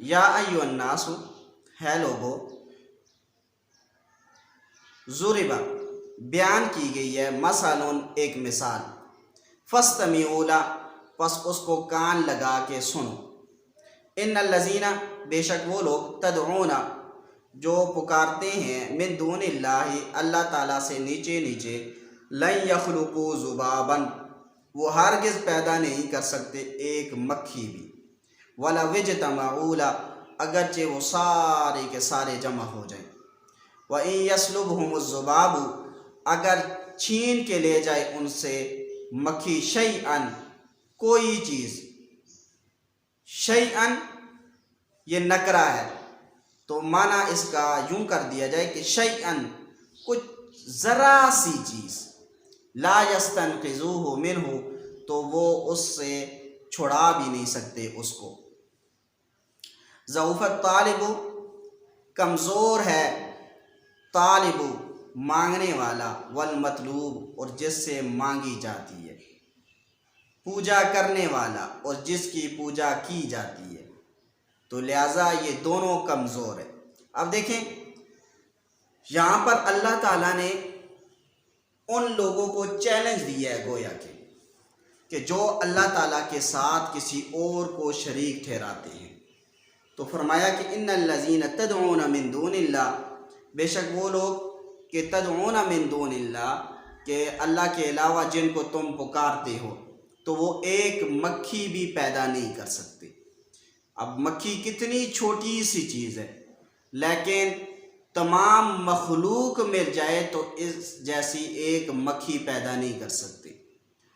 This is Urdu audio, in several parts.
یا ایو الناس، ہے لوگو، ضربا، بیان کی گئی ہے، مثلاً ایک مثال، فاستمعوا لہ، پس اس کو کان لگا کے سنو، ان الذین، بے شک وہ لوگ، تدعون، جو پکارتے ہیں، من دون اللہ، اللہ تعالیٰ سے نیچے نیچے، لن یخلقوا ذبابا، وہ ہرگز پیدا نہیں کر سکتے ایک مکھی بھی، وَلَوِ اجْتَمَعُوا لَهُ، اگرچہ وہ سارے کے سارے جمع ہو جائیں، وَإِن يَسْلُبْهُمُ الذُّبَابُ، اگر چھین کے لے جائے ان سے مکھی، شیئن، کوئی چیز، شیئن یہ نکرہ ہے، تو معنی اس کا یوں کر دیا جائے کہ شیئن، کچھ ذرا سی چیز، لا یستنقذوہ منہ، تو وہ اس سے چھڑا بھی نہیں سکتے اس کو، ضعف الطالب، کمزور ہے، طالب مانگنے والا، والمطلوب اور جس سے مانگی جاتی ہے، پوجا کرنے والا اور جس کی پوجا کی جاتی ہے، تو لہٰذا یہ دونوں کمزور ہے۔ اب دیکھیں یہاں پر اللہ تعالیٰ نے ان لوگوں کو چیلنج دیا ہے گویا کہ جو اللہ تعالیٰ کے ساتھ کسی اور کو شریک ٹھہراتے ہیں، تو فرمایا کہ ان الذین تدعون من دون اللہ، بے شک وہ لوگ کہ تدعون من دون اللہ، کہ اللہ کے علاوہ جن کو تم پکارتے ہو، تو وہ ایک مکھی بھی پیدا نہیں کر سکتے۔ اب مکھی کتنی چھوٹی سی چیز ہے، لیکن تمام مخلوق مل جائے تو اس جیسی ایک مکھی پیدا نہیں کر سکتے۔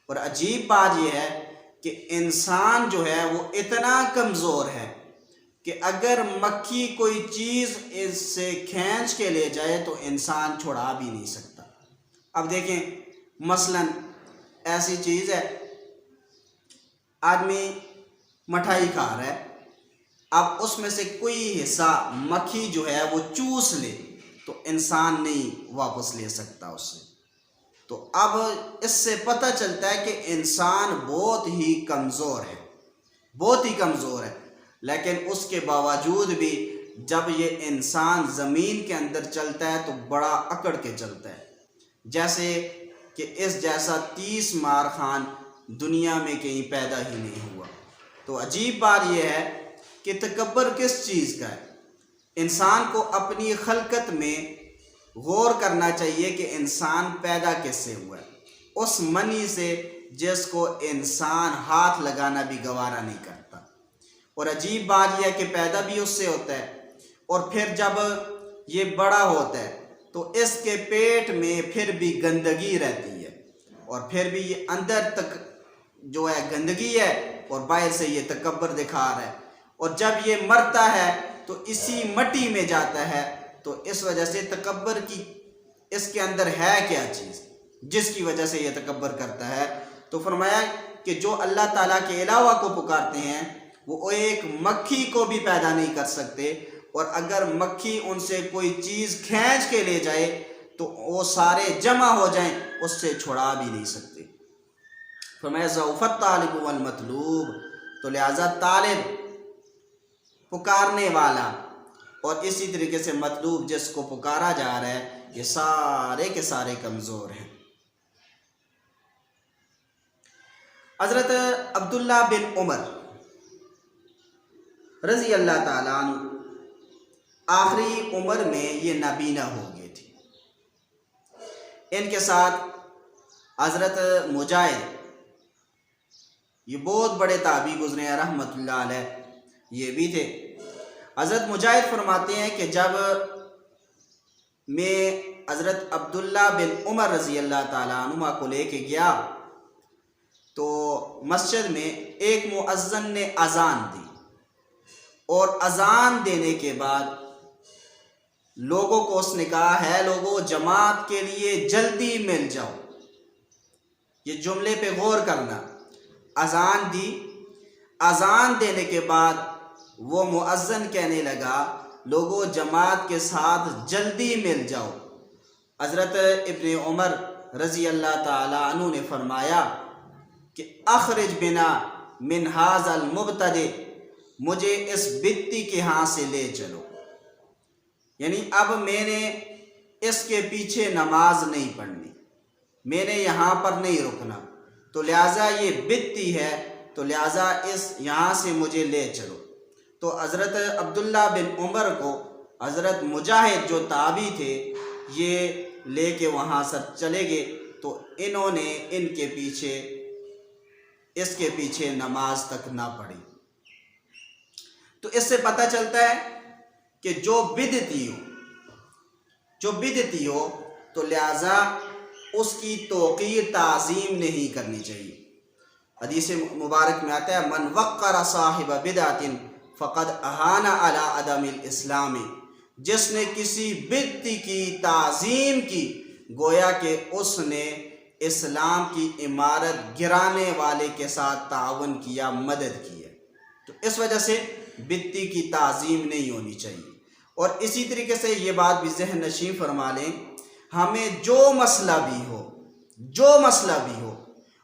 اور عجیب بات یہ ہے کہ انسان جو ہے وہ اتنا کمزور ہے کہ اگر مکھی کوئی چیز اس سے کھینچ کے لے جائے تو انسان چھڑا بھی نہیں سکتا۔ اب دیکھیں مثلاً ایسی چیز ہے، آدمی مٹھائی کھا رہا ہے، اب اس میں سے کوئی حصہ مکھی جو ہے وہ چوس لے تو انسان نہیں واپس لے سکتا اس سے۔ تو اب اس سے پتہ چلتا ہے کہ انسان بہت ہی کمزور ہے، بہت ہی کمزور ہے، لیکن اس کے باوجود بھی جب یہ انسان زمین کے اندر چلتا ہے تو بڑا اکڑ کے چلتا ہے، جیسے کہ اس جیسا 30 مار خان دنیا میں کہیں پیدا ہی نہیں ہوا۔ تو عجیب بات یہ ہے کہ تکبر کس چیز کا ہے؟ انسان کو اپنی خلقت میں غور کرنا چاہیے کہ انسان پیدا کس سے ہوا ہے، اس منی سے جس کو انسان ہاتھ لگانا بھی گوارا نہیں کرتا، اور عجیب بات یہ ہے کہ پیدا بھی اس سے ہوتا ہے، اور پھر جب یہ بڑا ہوتا ہے تو اس کے پیٹ میں پھر بھی گندگی رہتی ہے، اور پھر بھی یہ اندر تک جو ہے گندگی ہے اور باہر سے یہ تکبر دکھا رہا ہے، اور جب یہ مرتا ہے تو اسی مٹی میں جاتا ہے، تو اس وجہ سے تکبر کی اس کے اندر ہے کیا چیز جس کی وجہ سے یہ تکبر کرتا ہے؟ تو فرمایا کہ جو اللہ تعالیٰ کے علاوہ کو پکارتے ہیں وہ ایک مکھی کو بھی پیدا نہیں کر سکتے، اور اگر مکھی ان سے کوئی چیز کھینچ کے لے جائے تو وہ سارے جمع ہو جائیں، اس سے چھڑا بھی نہیں سکتے۔ فرمایا ضعف الطالب والمطلوب، تو لہٰذا طالب پکارنے والا اور اسی طریقے سے مطلوب جس کو پکارا جا رہا ہے، یہ سارے کے سارے کمزور ہیں۔ حضرت عبداللہ بن عمر رضی اللہ تعالیٰ عنہ آخری عمر میں یہ نابینا ہو گئے تھے، ان کے ساتھ حضرت مجاہد، یہ بہت بڑے تابعی گزرے ہیں رحمۃ اللہ علیہ، یہ بھی تھے۔ حضرت مجاہد فرماتے ہیں کہ جب میں حضرت عبداللہ بن عمر رضی اللہ تعالیٰ عنہ کو لے کے گیا تو مسجد میں ایک مؤذن نے اذان دی، اور اذان دینے کے بعد لوگوں کو اس نے کہا ہے لوگوں جماعت کے لیے جلدی مل جاؤ۔ یہ جملے پہ غور کرنا، اذان دی، اذان دینے کے بعد وہ مؤذن کہنے لگا لوگوں جماعت کے ساتھ جلدی مل جاؤ۔ حضرت ابن عمر رضی اللہ تعالیٰ عنہ نے فرمایا کہ اخرج بنا من ھذا المبتدع، مجھے اس بتی کے ہاں سے لے چلو، یعنی اب میں نے اس کے پیچھے نماز نہیں پڑھنی، میں نے یہاں پر نہیں رکنا، تو لہٰذا یہ بتی ہے، تو لہٰذا اس یہاں سے مجھے لے چلو۔ تو حضرت عبداللہ بن عمر کو حضرت مجاہد جو تابعی تھے یہ لے کے وہاں سے چلے گئے، تو انہوں نے اس کے پیچھے نماز تک نہ پڑھی۔ تو اس سے پتہ چلتا ہے کہ جو بدعتی ہو تو لہٰذا اس کی توقیر تعظیم نہیں کرنی چاہیے۔ حدیث مبارک میں آتا ہے من وقر صاحب بدعت فقد اہان علی عدم الاسلام، جس نے کسی بدعتی کی تعظیم کی گویا کہ اس نے اسلام کی عمارت گرانے والے کے ساتھ تعاون کیا، مدد کی ہے۔ تو اس وجہ سے بدعتی کی تعظیم نہیں ہونی چاہیے۔ اور اسی طریقے سے یہ بات بھی ذہن نشین فرما لیں، ہمیں جو مسئلہ بھی ہو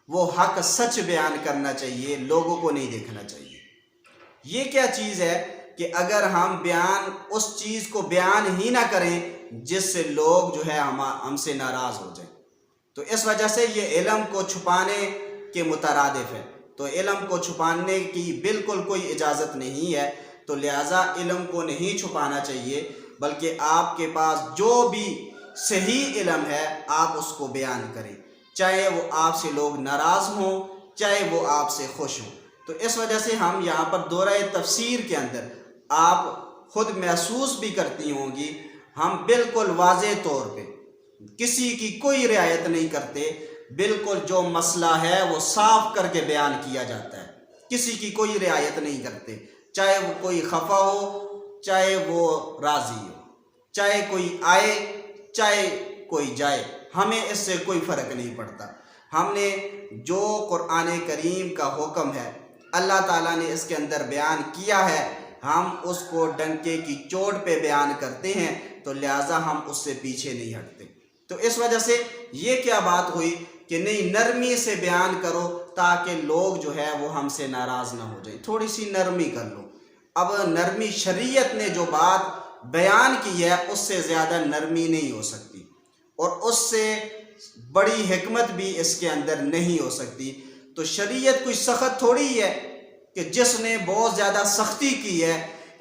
وہ حق سچ بیان کرنا چاہیے، لوگوں کو نہیں دیکھنا چاہیے۔ یہ کیا چیز ہے کہ اگر ہم اس چیز کو بیان ہی نہ کریں جس سے لوگ جو ہے ہم سے ناراض ہو جائیں، تو اس وجہ سے یہ علم کو چھپانے کے مترادف ہے۔ تو علم کو چھپانے کی بالکل کوئی اجازت نہیں ہے، تو لہٰذا علم کو نہیں چھپانا چاہیے، بلکہ آپ کے پاس جو بھی صحیح علم ہے آپ اس کو بیان کریں، چاہے وہ آپ سے لوگ ناراض ہوں، چاہے وہ آپ سے خوش ہوں۔ تو اس وجہ سے ہم یہاں پر دورہ تفسیر کے اندر آپ خود محسوس بھی کرتی ہوں گی، ہم بالکل واضح طور پہ کسی کی کوئی رعایت نہیں کرتے، بالکل جو مسئلہ ہے وہ صاف کر کے بیان کیا جاتا ہے، کسی کی کوئی رعایت نہیں کرتے، چاہے وہ کوئی خفا ہو چاہے وہ راضی ہو، چاہے کوئی آئے چاہے کوئی جائے، ہمیں اس سے کوئی فرق نہیں پڑتا۔ ہم نے جو قرآن کریم کا حکم ہے اللہ تعالیٰ نے اس کے اندر بیان کیا ہے، ہم اس کو ڈنکے کی چوٹ پہ بیان کرتے ہیں، تو لہٰذا ہم اس سے پیچھے نہیں ہٹتے۔ تو اس وجہ سے یہ کیا بات ہوئی کہ نہیں، نرمی سے بیان کرو تاکہ لوگ جو ہے وہ ہم سے ناراض نہ ہو جائیں، تھوڑی سی نرمی کر لو۔ اب نرمی شریعت نے جو بات بیان کی ہے اس سے زیادہ نرمی نہیں ہو سکتی، اور اس سے بڑی حکمت بھی اس کے اندر نہیں ہو سکتی۔ تو شریعت کوئی سخت تھوڑی ہے کہ جس نے بہت زیادہ سختی کی ہے،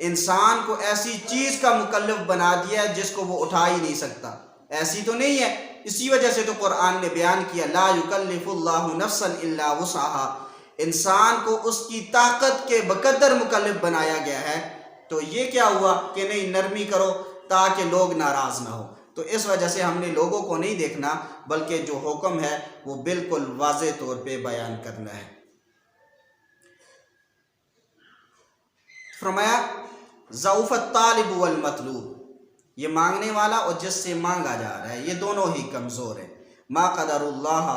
انسان کو ایسی چیز کا مکلف بنا دیا ہے جس کو وہ اٹھا ہی نہیں سکتا، ایسی تو نہیں ہے۔ اسی وجہ سے تو قرآن نے بیان کیا لا یکلف اللہ نفسا الا وسعها، انسان کو اس کی طاقت کے بقدر مکلف بنایا گیا ہے۔ تو یہ کیا ہوا کہ نہیں، نرمی کرو تاکہ لوگ ناراض نہ ہو۔ تو اس وجہ سے ہم نے لوگوں کو نہیں دیکھنا، بلکہ جو حکم ہے وہ بالکل واضح طور پہ بیان کرنا ہے۔ فرمایا ضعف الطالب والمطلوب، یہ مانگنے والا اور جس سے مانگا جا رہا ہے یہ دونوں ہی کمزور ہیں۔ ما قدر اللہ،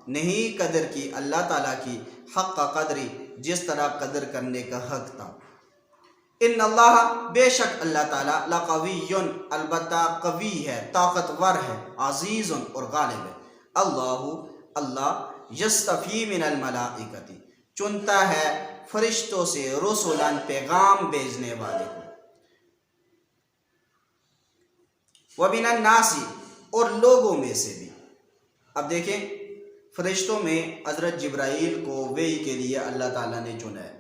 نہیں قدر کی اللہ تعالیٰ کی، حق قدری، جس طرح قدر کرنے کا حق تھا۔ ان اللہ، بے شک اللہ تعالیٰ، لقوی، البتہ قوی ہے، طاقتور ہے، عزیز اور غالب ہے۔ اللہ یستفی من الملائکۃ، چنتا ہے فرشتوں سے، رسولاً، پیغام بھیجنے والے کو، ومن الناس، اور لوگوں میں سے بھی۔ اب دیکھیں، فرشتوں میں حضرت جبرائیل کو وحی کے لیے اللہ تعالیٰ نے چنا ہے،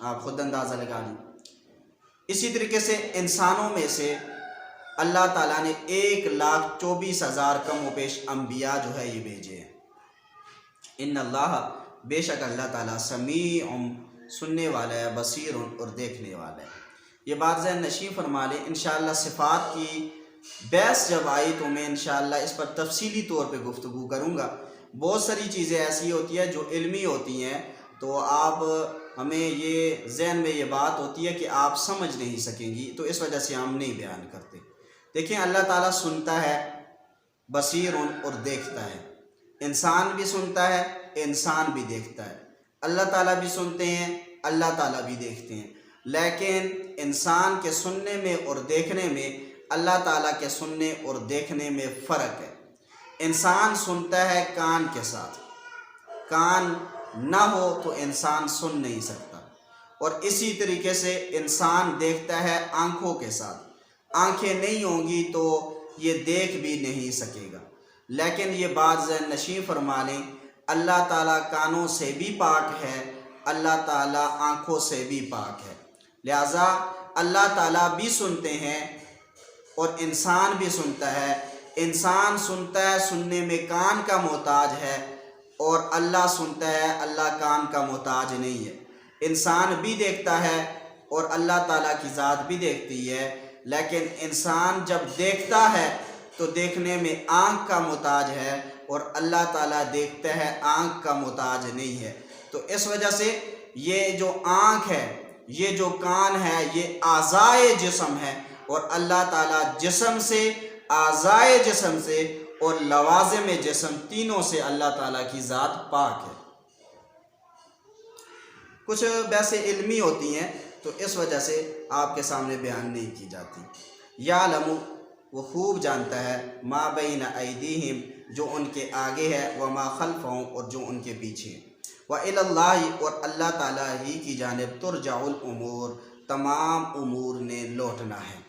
آپ خود اندازہ لگا لیں۔ اسی طریقے سے انسانوں میں سے اللہ تعالیٰ نے 1,24,000 کم و بیش انبیاء جو ہے یہ بھیجے ہیں۔ ان اللہ، بے شک اللہ تعالیٰ، سمیع، سننے والا ہے، بصیر، اور دیکھنے والا ہے۔ یہ بات ذہن نشین فرما لیں، انشاءاللہ صفات کی بحث جب آئی تو میں انشاءاللہ اس پر تفصیلی طور پہ گفتگو کروں گا۔ بہت ساری چیزیں ایسی ہوتی ہیں جو علمی ہوتی ہیں، تو آپ ہمیں یہ ذہن میں یہ بات ہوتی ہے کہ آپ سمجھ نہیں سکیں گی، تو اس وجہ سے ہم نہیں بیان کرتے۔ دیکھیں، اللہ تعالیٰ سنتا ہے، بصیر اور دیکھتا ہے، انسان بھی سنتا ہے، انسان بھی دیکھتا ہے، اللہ تعالیٰ بھی سنتے ہیں، اللہ تعالیٰ بھی دیکھتے ہیں، لیکن انسان کے سننے میں اور دیکھنے میں اللہ تعالیٰ کے سننے اور دیکھنے میں فرق ہے۔ انسان سنتا ہے کان کے ساتھ، کان نہ ہو تو انسان سن نہیں سکتا، اور اسی طریقے سے انسان دیکھتا ہے آنکھوں کے ساتھ، آنکھیں نہیں ہوں گی تو یہ دیکھ بھی نہیں سکے گا۔ لیکن یہ بات ذہن نشین فرما لیں، اللہ تعالیٰ کانوں سے بھی پاک ہے، اللہ تعالیٰ آنکھوں سے بھی پاک ہے، لہٰذا اللہ تعالیٰ بھی سنتے ہیں اور انسان بھی سنتا ہے۔ انسان سنتا ہے، سننے میں کان کا محتاج ہے، اور اللہ سنتا ہے، اللہ کان کا محتاج نہیں ہے۔ انسان بھی دیکھتا ہے اور اللہ تعالیٰ کی ذات بھی دیکھتی ہے، لیکن انسان جب دیکھتا ہے تو دیکھنے میں آنکھ کا محتاج ہے، اور اللہ تعالیٰ دیکھتا ہے، آنکھ کا محتاج نہیں ہے۔ تو اس وجہ سے یہ جو آنکھ ہے، یہ جو کان ہے، یہ اعضائے جسم ہے، اور اللہ تعالیٰ جسم سے، اعضائے جسم سے اور لوازم جسم تینوں سے اللہ تعالیٰ کی ذات پاک ہے۔ کچھ بحثیں علمی ہوتی ہیں تو اس وجہ سے آپ کے سامنے بیان نہیں کی جاتی۔ یعلم، وہ خوب جانتا ہے، ما بین ایدیہم، جو ان کے آگے ہے، وما خلفہم، اور جو ان کے پیچھے ہے، وإلی اللہ، اور اللہ تعالیٰ ہی کی جانب ترجع الامور، تمام امور نے لوٹنا ہے۔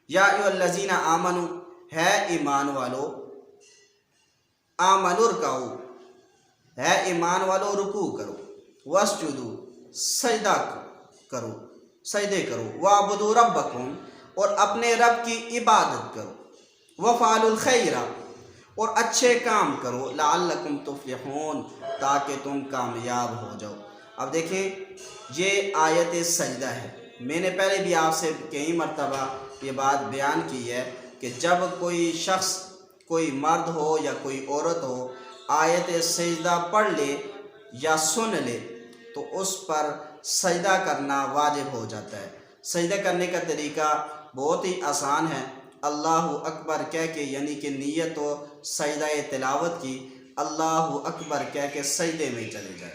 یا ایھا الذین آمنوا، ہے ایمان والو، آمنوا ارکعوا، ہے ایمان والو رکوع کرو، واسجدوا، سجدہ کرو، سجدے کرو، واعبدوا ربکم، اور اپنے رب کی عبادت کرو، وفعلوا الخیر، اور اچھے کام کرو، لعلکم تفلحون، تاکہ تم کامیاب ہو جاؤ۔ اب دیکھیں یہ آیت سجدہ ہے۔ میں نے پہلے بھی آپ سے کئی مرتبہ یہ بات بیان کی ہے کہ جب کوئی شخص، کوئی مرد ہو یا کوئی عورت ہو، آیت سجدہ پڑھ لے یا سن لے تو اس پر سجدہ کرنا واجب ہو جاتا ہے۔ سجدہ کرنے کا طریقہ بہت ہی آسان ہے۔ اللہ اکبر کہہ کے، یعنی کہ نیت و سجدہ تلاوت کی، اللہ اکبر کہہ کے سجدے میں چلے جائے۔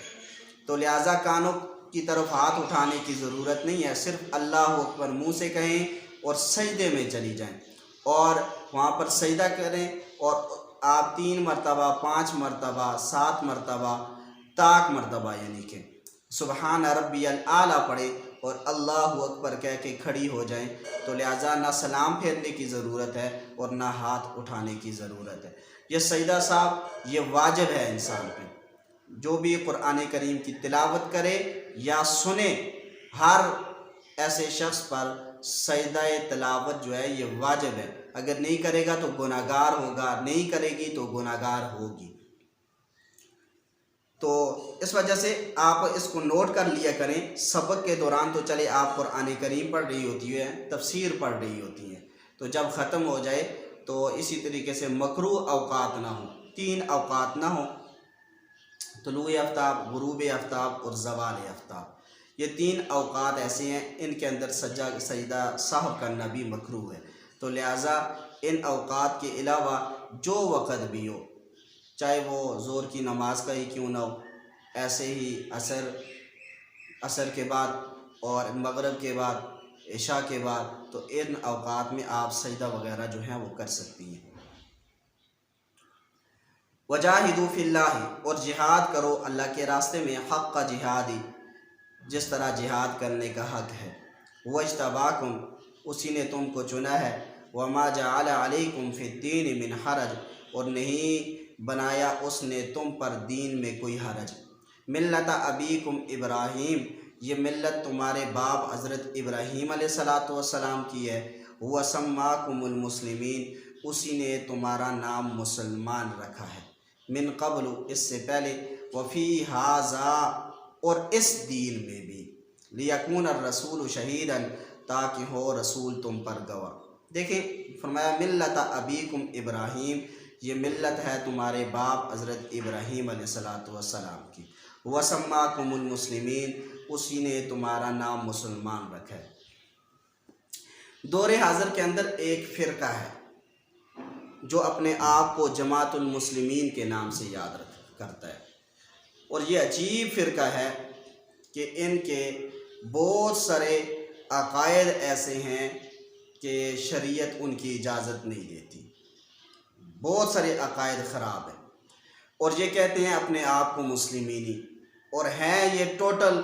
تو لہٰذا کانوں کی طرف ہاتھ اٹھانے کی ضرورت نہیں ہے، صرف اللہ اکبر منہ سے کہیں اور سجدے میں چلی جائیں، اور وہاں پر سجدہ کریں، اور آپ 3 مرتبہ، 5 مرتبہ، 7 مرتبہ، تاک مرتبہ یعنی کہ سبحان ربی الاعلیٰ پڑھیں اور اللہ اکبر کہہ کے کھڑی ہو جائیں۔ تو لہٰذا نہ سلام پھیرنے کی ضرورت ہے اور نہ ہاتھ اٹھانے کی ضرورت ہے۔ یہ سجدہ صاحب یہ واجب ہے انسان پہ۔ جو بھی قرآن کریم کی تلاوت کرے یا سنے، ہر ایسے شخص پر سجدہ تلاوت جو ہے یہ واجب ہے۔ اگر نہیں کرے گا تو گناہ گار ہوگا، نہیں کرے گی تو گناہ گار ہوگی۔ تو اس وجہ سے آپ اس کو نوٹ کر لیا کریں۔ سبق کے دوران تو چلے آپ قرآن کریم پڑھ رہی ہوتی ہے، تفسیر پڑھ رہی ہوتی ہیں، تو جب ختم ہو جائے تو اسی طریقے سے مکروہ اوقات نہ ہوں، 3 اوقات نہ ہوں، طلوع آفتاب، غروب آفتاب اور زوال آفتاب۔ یہ 3 اوقات ایسے ہیں، ان کے اندر سجدہ سہو کرنا بھی مکروہ ہے۔ تو لہٰذا ان اوقات کے علاوہ جو وقت بھی ہو، چاہے وہ ظہر کی نماز کا ہی کیوں نہ ہو، ایسے ہی عصر کے بعد اور مغرب کے بعد، عشاء کے بعد، تو ان اوقات میں آپ سجدہ وغیرہ جو ہیں وہ کر سکتی ہیں۔ وجاہدوا فی اللہ، اور جہاد کرو اللہ کے راستے میں، حق کا جہاد، جس طرح جہاد کرنے کا حق ہے۔ واجتباکم، اسی نے تم کو چنا ہے۔ وما جعل علیکم فی الدین من حرج، اور نہیں بنایا اس نے تم پر دین میں کوئی حرج۔ ملت ابیکم ابراہیم، یہ ملت تمہارے باپ حضرت ابراہیم علیہ السلام کی ہے۔ وسماکم المسلمین، اسی نے تمہارا نام مسلمان رکھا ہے۔ من قبل، اس سے پہلے، وفی ھذا، اور اس دین میں بھی، لیکون الرسول شہیدا، تاکہ ہو رسول تم پر گواہ۔ دیکھیں فرمایا ملت ابیکم ابراہیم، یہ ملت ہے تمہارے باپ حضرت ابراہیم علیہ السلام کی۔ وسماکم المسلمین، اسی نے تمہارا نام مسلمان رکھا ہے۔ دور حاضر کے اندر ایک فرقہ ہے جو اپنے آپ کو جماعت المسلمین کے نام سے یاد کرتا ہے، اور یہ عجیب فرقہ ہے کہ ان کے بہت سارے عقائد ایسے ہیں کہ شریعت ان کی اجازت نہیں دیتی، بہت سارے عقائد خراب ہیں، اور یہ کہتے ہیں اپنے آپ کو مسلمینی، اور ہیں یہ ٹوٹل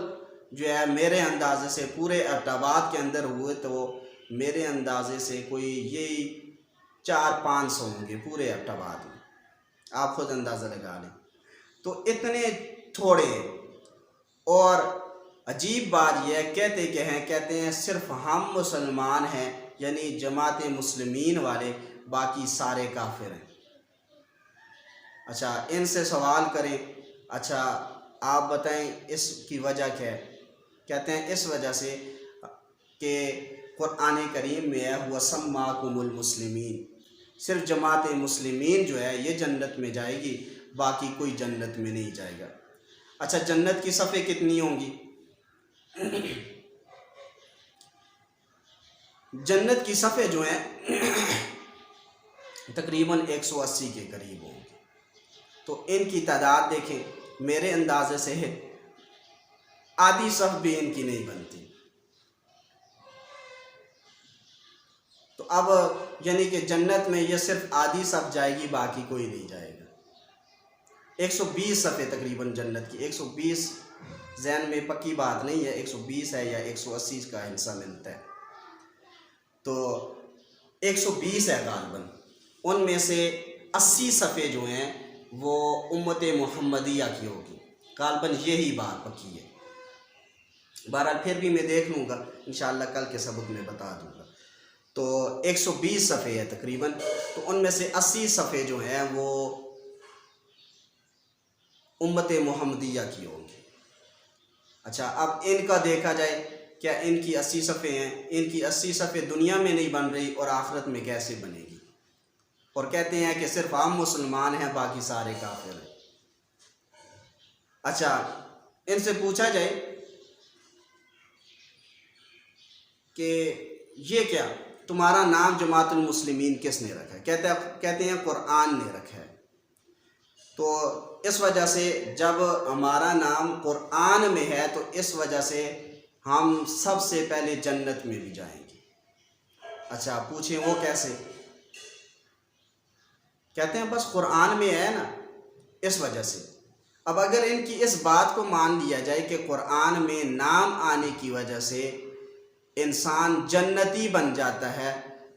جو ہے میرے اندازے سے پورے ایبٹ کے اندر ہوئے تو میرے اندازے سے کوئی یہی 400-500 ہوں گے پورے ایبٹ میں، آپ خود اندازہ لگا لیں، تو اتنے تھوڑے۔ اور عجیب بات یہ کہتے ہیں صرف ہم مسلمان ہیں، یعنی جماعت مسلمین والے، باقی سارے کافر ہیں۔ اچھا ان سے سوال کریں، اچھا آپ بتائیں اس کی وجہ کیا ہے؟ کہتے ہیں اس وجہ سے کہ قرآن کریم میں ہے وَسَمَّاكُمُ الْمُسْلِمِينَ، صرف جماعت مسلمین جو ہے یہ جنت میں جائے گی، باقی کوئی جنت میں نہیں جائے گا۔ اچھا جنت کی صفحے کتنی ہوں گی؟ جنت کی صفحے جو ہیں تقریباً 180 کے قریب ہوں گے، تو ان کی تعداد دیکھیں، میرے اندازے سے ہے آدھی صف بھی ان کی نہیں بنتی۔ تو اب یعنی کہ جنت میں یہ صرف آدھی صف جائے گی، باقی کوئی نہیں جائے گا۔ 120 صفحے تقریباً جنت کی، 120 ذہن میں پکی بات نہیں ہے، 120 ہے یا 180 کا حصہ ملتا ہے، تو 120 ہے غالباً۔ ان میں سے 80 صفحے جو ہیں وہ امت محمدیہ کی ہوگی، غالباً یہی بات پکی ہے۔ بہرحال پھر بھی میں دیکھ لوں گا، انشاءاللہ کل کے سبق میں بتا دوں گا۔ تو 120 صفحے ہے تقریباً، تو ان میں سے 80 صفحے جو ہیں وہ امت محمدیہ کی ہوں گی۔ اچھا اب ان کا دیکھا جائے، کیا ان کی 80 صفحے ہیں؟ ان کی 80 صفحے دنیا میں نہیں بن رہی اور آخرت میں کیسے بنے گی؟ اور کہتے ہیں کہ صرف ہم مسلمان ہیں، باقی سارے کافر ہیں۔ اچھا ان سے پوچھا جائے کہ یہ کیا تمہارا نام جماعت المسلمین کس نے رکھا ہے؟ کہتے ہیں قرآن نے رکھا ہے۔ تو اس وجہ سے جب ہمارا نام قرآن میں ہے تو اس وجہ سے ہم سب سے پہلے جنت میں بھی جائیں گے۔ اچھا پوچھیں وہ کیسے؟ کہتے ہیں بس قرآن میں ہے نا، اس وجہ سے۔ اب اگر ان کی اس بات کو مان لیا جائے کہ قرآن میں نام آنے کی وجہ سے انسان جنتی بن جاتا ہے،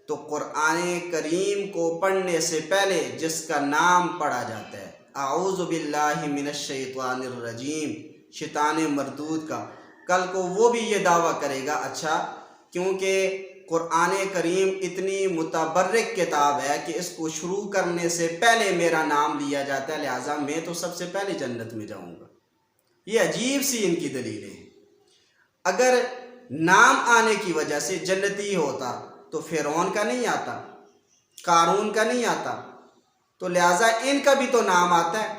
تو قرآن کریم کو پڑھنے سے پہلے جس کا نام پڑھا جاتا ہے اعوذ باللہ من الشیطان الرجیم، شیطان مردود کا، کل کو وہ بھی یہ دعویٰ کرے گا اچھا کیونکہ قرآن کریم اتنی متبرک کتاب ہے کہ اس کو شروع کرنے سے پہلے میرا نام لیا جاتا ہے، لہٰذا میں تو سب سے پہلے جنت میں جاؤں گا۔ یہ عجیب سی ان کی دلیلیں ہیں۔ اگر نام آنے کی وجہ سے جنتی ہوتا تو فرعون کا نہیں آتا، قارون کا نہیں آتا، تو لہٰذا ان کا بھی تو نام آتا ہے،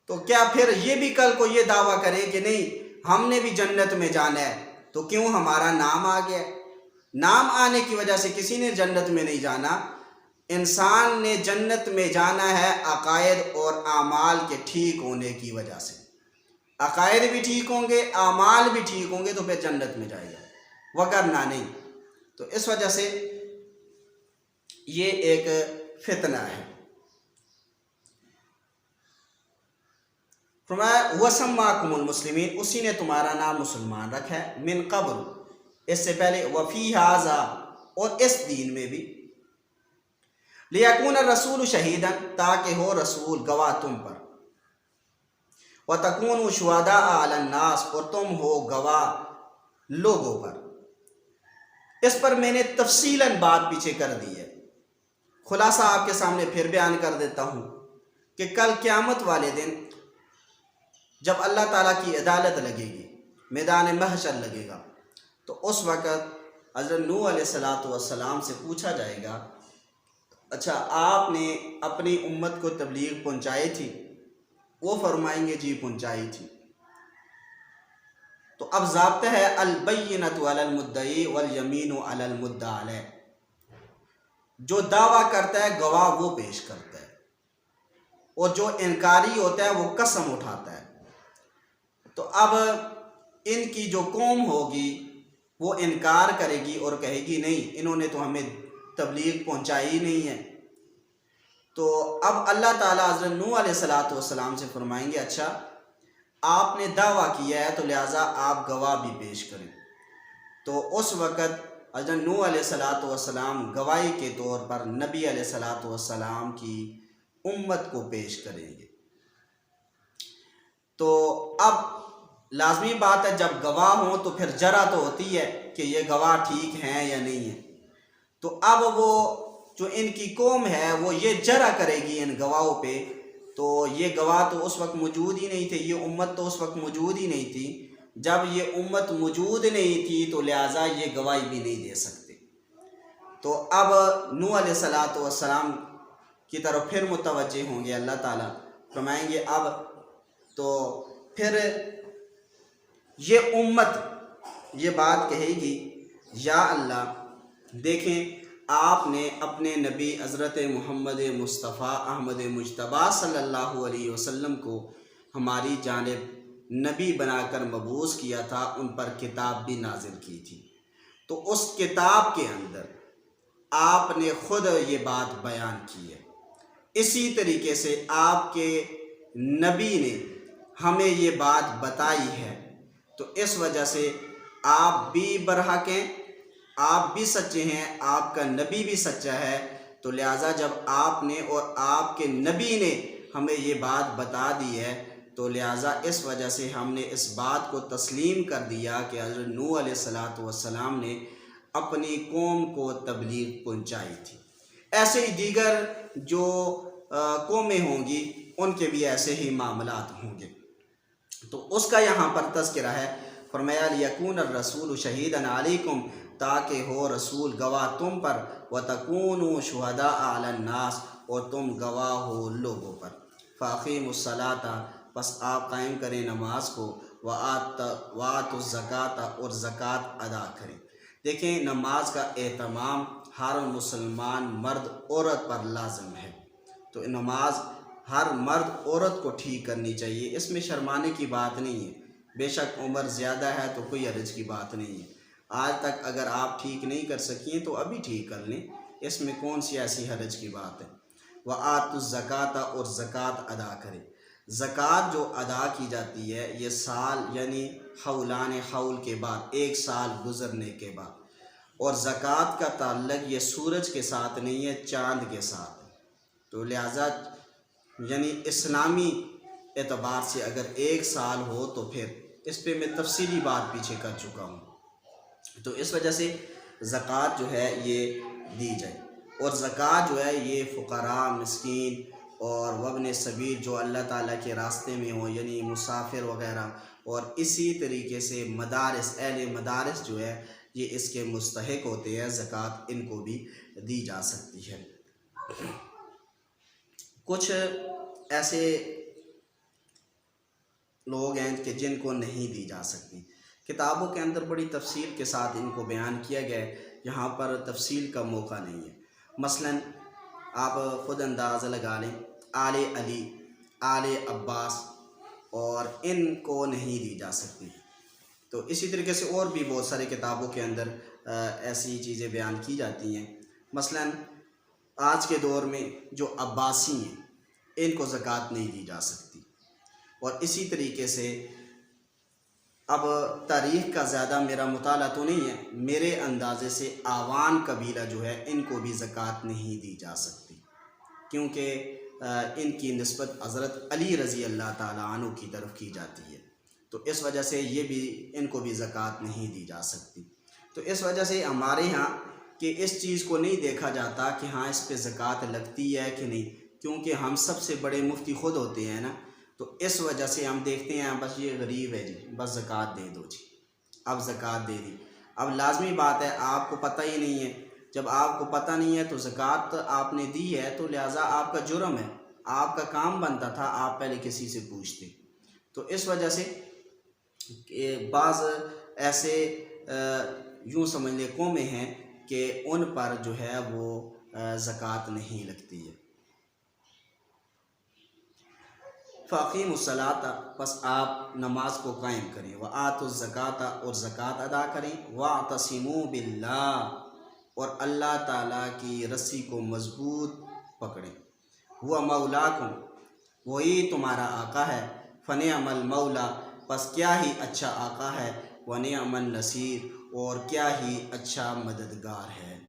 تو کیا پھر یہ بھی کل کو یہ دعویٰ کریں کہ نہیں ہم نے بھی جنت میں جانا ہے، تو کیوں ہمارا نام آ گیا؟ نام آنے کی وجہ سے کسی نے جنت میں نہیں جانا، انسان نے جنت میں جانا ہے عقائد اور اعمال کے ٹھیک ہونے کی وجہ سے۔ عقائد بھی ٹھیک ہوں گے، اعمال بھی ٹھیک ہوں گے تو پھر جنت میں جائے گا، وگرنہ نہیں۔ تو اس وجہ سے یہ ایک فتنہ ہے۔ فرمایا وَسَمَّاكُمُ الْمُسْلِمِينَ، اسی نے تمہارا نام مسلمان رکھا ہے، من قبل، اس سے پہلے، وفی ہذا، اور اس دین میں بھی، لیکون الرسول شہیدا، تاکہ ہو رسول گواہ تم پر، وتکونوا شہداء علی الناس، اور تم ہو گواہ لوگوں پر۔ اس پر میں نے تفصیلاً بات پیچھے کر دی ہے، خلاصہ آپ کے سامنے پھر بیان کر دیتا ہوں کہ کل قیامت والے دن جب اللہ تعالیٰ کی عدالت لگے گی، میدان محشر لگے گا، تو اس وقت حضرت نوح علیہ السلام سے پوچھا جائے گا اچھا آپ نے اپنی امت کو تبلیغ پہنچائی تھی؟ وہ فرمائیں گے جی پہنچائی تھی۔ تو اب ضابطہ ہے البینۃ علی المدعی والیمین علی المدعی علیہ، جو دعویٰ کرتا ہے گواہ وہ پیش کرتا ہے، اور جو انکاری ہوتا ہے وہ قسم اٹھاتا ہے۔ تو اب ان کی جو قوم ہوگی وہ انکار کرے گی اور کہے گی نہیں انہوں نے تو ہمیں تبلیغ پہنچائی نہیں ہے۔ تو اب اللہ تعالیٰ حضرت نوح علیہ السلام سے فرمائیں گے اچھا آپ نے دعویٰ کیا ہے تو لہٰذا آپ گواہ بھی پیش کریں۔ تو اس وقت حضرت نوح علیہ الصلاۃ والسلام گواہی کے طور پر نبی علیہ الصلاۃ والسلام کی امت کو پیش کریں گے۔ تو اب لازمی بات ہے جب گواہ ہوں تو پھر جرا تو ہوتی ہے کہ یہ گواہ ٹھیک ہیں یا نہیں ہیں۔ تو اب وہ جو ان کی قوم ہے وہ یہ جرا کرے گی ان گواہوں پہ، تو یہ گواہ تو اس وقت موجود ہی نہیں تھے، یہ امت تو اس وقت موجود ہی نہیں تھی۔ جب یہ امت موجود نہیں تھی تو لہٰذا یہ گواہی بھی نہیں دے سکتے۔ تو اب نوح علیہ الصلاۃ والسلام کی طرف پھر متوجہ ہوں گے، اللہ تعالیٰ فرمائیں گے اب تو پھر یہ امت یہ بات کہے گی، یا اللہ دیکھیں آپ نے اپنے نبی حضرت محمد مصطفیٰ احمد مجتبیٰ صلی اللہ علیہ وسلم کو ہماری جانب نبی بنا کر مبعوث کیا تھا، ان پر کتاب بھی نازل کی تھی، تو اس کتاب کے اندر آپ نے خود یہ بات بیان کی ہے، اسی طریقے سے آپ کے نبی نے ہمیں یہ بات بتائی ہے، تو اس وجہ سے آپ بھی برحق ہیں، آپ بھی سچے ہیں، آپ کا نبی بھی سچا ہے۔ تو لہٰذا جب آپ نے اور آپ کے نبی نے ہمیں یہ بات بتا دی ہے تو لہٰذا اس وجہ سے ہم نے اس بات کو تسلیم کر دیا کہ حضرت نوح علیہ الصلاۃ والسلام نے اپنی قوم کو تبلیغ پہنچائی تھی۔ ایسے ہی دیگر جو قومیں ہوں گی ان کے بھی ایسے ہی معاملات ہوں گے۔ تو اس کا یہاں پر تذکرہ ہے، فرمایا لیکون الرسول شہیدا علیکم، تاکہ ہو رسول گواہ تم پر، وتکونوا شہداء علی الناس، اور تم گواہ ہو لوگوں پر، فاقیموا الصلاۃ، پس آپ قائم کریں نماز کو، وآتوا الزکاۃ، اور زکوٰۃ ادا کریں۔ دیکھیں نماز کا اہتمام ہر مسلمان مرد عورت پر لازم ہے، تو نماز ہر مرد عورت کو ٹھیک کرنی چاہیے، اس میں شرمانے کی بات نہیں ہے، بے شک عمر زیادہ ہے تو کوئی حرج کی بات نہیں ہے، آج تک اگر آپ ٹھیک نہیں کر سکیں تو ابھی ٹھیک کر لیں، اس میں کون سی ایسی حرج کی بات ہے۔ وآتوا الزکاۃ، اور زکوٰۃ ادا کریں۔ زکوٰۃ جو ادا کی جاتی ہے یہ سال یعنی حولان حول کے بعد، ایک سال گزرنے کے بعد، اور زکوٰۃ کا تعلق یہ سورج کے ساتھ نہیں ہے، چاند کے ساتھ، تو لہٰذا یعنی اسلامی اعتبار سے اگر ایک سال ہو تو پھر اس پہ میں تفصیلی بات پیچھے کر چکا ہوں، تو اس وجہ سے زکوٰۃ جو ہے یہ دی جائے، اور زکوٰۃ جو ہے یہ فقراء، مسکین اور وابن سبیل جو اللہ تعالیٰ کے راستے میں ہوں یعنی مسافر وغیرہ، اور اسی طریقے سے مدارس، اہل مدارس جو ہے یہ اس کے مستحق ہوتے ہیں، زکوٰۃ ان کو بھی دی جا سکتی ہے۔ کچھ ایسے لوگ ہیں کہ جن کو نہیں دی جا سکتی، کتابوں کے اندر بڑی تفصیل کے ساتھ ان کو بیان کیا گیا ہے، یہاں پر تفصیل کا موقع نہیں ہے۔ مثلا آپ خود اندازہ لگا لیں، آل علی، آل عباس، اور ان کو نہیں دی جا سکتی، تو اسی طریقے سے اور بھی بہت سارے کتابوں کے اندر ایسی چیزیں بیان کی جاتی ہیں۔ مثلا آج کے دور میں جو عباسی ہیں ان کو زکوٰۃ نہیں دی جا سکتی، اور اسی طریقے سے اب تاریخ کا زیادہ میرا مطالعہ تو نہیں ہے، میرے اندازے سے آوان قبیلہ جو ہے ان کو بھی زکوٰۃ نہیں دی جا سکتی، کیونکہ ان کی نسبت حضرت علی رضی اللہ تعالیٰ عنہ کی طرف کی جاتی ہے، تو اس وجہ سے یہ بھی ان کو بھی زکوٰۃ نہیں دی جا سکتی۔ تو اس وجہ سے ہمارے ہاں کہ اس چیز کو نہیں دیکھا جاتا کہ ہاں اس پہ زکوٰۃ لگتی ہے کہ نہیں، کیونکہ ہم سب سے بڑے مفتی خود ہوتے ہیں نا، تو اس وجہ سے ہم دیکھتے ہیں بس یہ غریب ہے جی، بس زکوٰۃ دے دو جی، اب زکوٰۃ دے دی۔ اب لازمی بات ہے آپ کو پتہ ہی نہیں ہے، جب آپ کو پتہ نہیں ہے تو زکوٰۃ آپ نے دی ہے تو لہٰذا آپ کا جرم ہے، آپ کا کام بنتا تھا آپ پہلے کسی سے پوچھتے۔ تو اس وجہ سے بعض ایسے یوں سمجھ لیں قومیں ہیں کہ ان پر جو ہے وہ زکوٰۃ نہیں لگتی ہے۔ فاقیموا الصلاۃ، پس آپ نماز کو قائم کریں، وآتوا الزکاۃ، اور زکوٰۃ ادا کریں، واعتصموا باللہ، اور اللہ تعالیٰ کی رسی کو مضبوط پکڑیں، هو مولاکم، وہی تمہارا آقا ہے، فنعم المولا، پس کیا ہی اچھا آقا ہے، ونعم النصیر، اور کیا ہی اچھا مددگار ہے۔